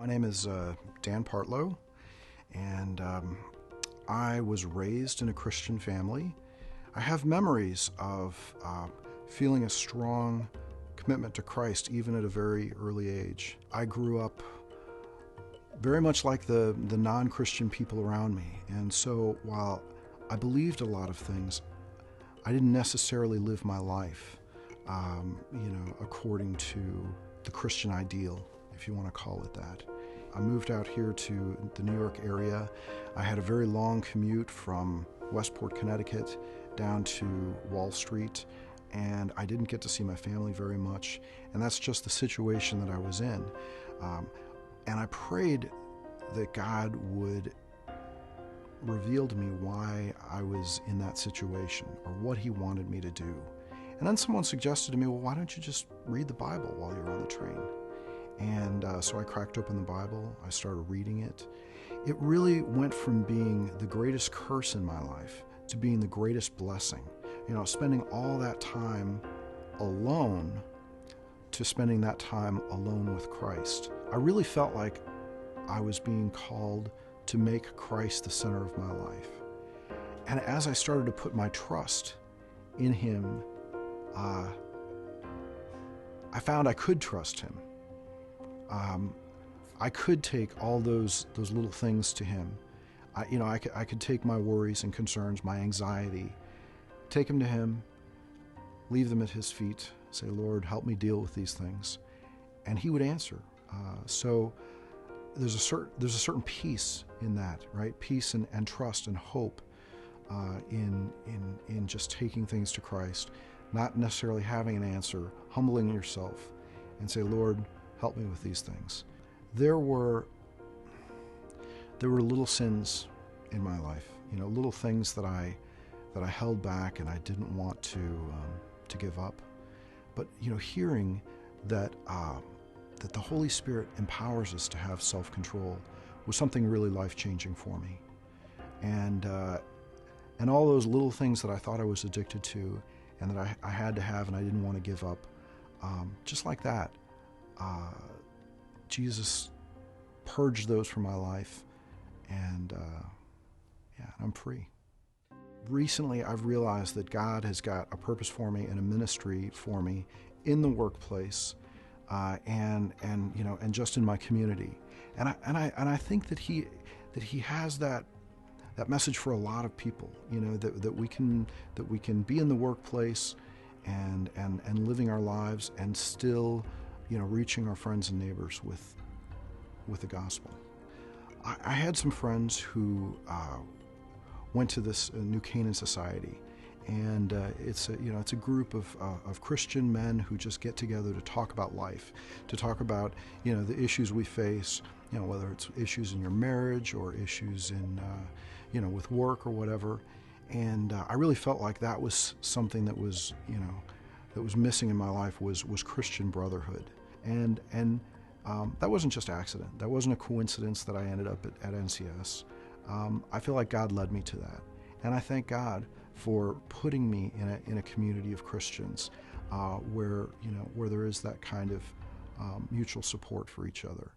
My name is Dan Partlow, and I was raised in a Christian family. I have memories of feeling a strong commitment to Christ even at a very early age. I grew up very much like the non-Christian people around me, and so while I believed a lot of things, I didn't necessarily live my life according to the Christian ideal, if you want to call it that. I moved out here to the New York area. I had a very long commute from Westport, Connecticut, down to Wall Street, and I didn't get to see my family very much, and that's just the situation that I was in. And I prayed that God would reveal to me why I was in that situation or what He wanted me to do. And then someone suggested to me, well, why don't you just read the Bible while you're on the train? And so I cracked open the Bible, I started reading it. It really went from being the greatest curse in my life to being the greatest blessing. Spending all that time alone to spending that time alone with Christ. I really felt like I was being called to make Christ the center of my life. And as I started to put my trust in Him, I found I could trust Him. I could take all those little things to Him. I could take my worries and concerns, my anxiety, take them to Him, leave them at His feet, say, Lord, help me deal with these things. And He would answer. So there's a certain peace in that, right? Peace and trust and hope in just taking things to Christ, not necessarily having an answer, humbling yourself and say, Lord, help me with these things. There were little sins in my life, little things that I held back and I didn't want to give up. But hearing that the Holy Spirit empowers us to have self-control was something really life-changing for me. And all those little things that I thought I was addicted to and that I had to have and I didn't want to give up, just like that, Jesus purged those from my life, and I'm free. Recently, I've realized that God has got a purpose for me and a ministry for me in the workplace, and just in my community, and I think that He has that message for a lot of people. That we can be in the workplace and living our lives and still reaching our friends and neighbors with the gospel. I had some friends who went to this New Canaan Society, and it's a group of Christian men who just get together to talk about life, to talk about the issues we face, whether it's issues in your marriage or issues in with work or whatever. And I really felt like that was something that was missing in my life was Christian brotherhood. And that wasn't just accident. That wasn't a coincidence that I ended up at NCS. I feel like God led me to that. And I thank God for putting me in a community of Christians where there is that kind of mutual support for each other.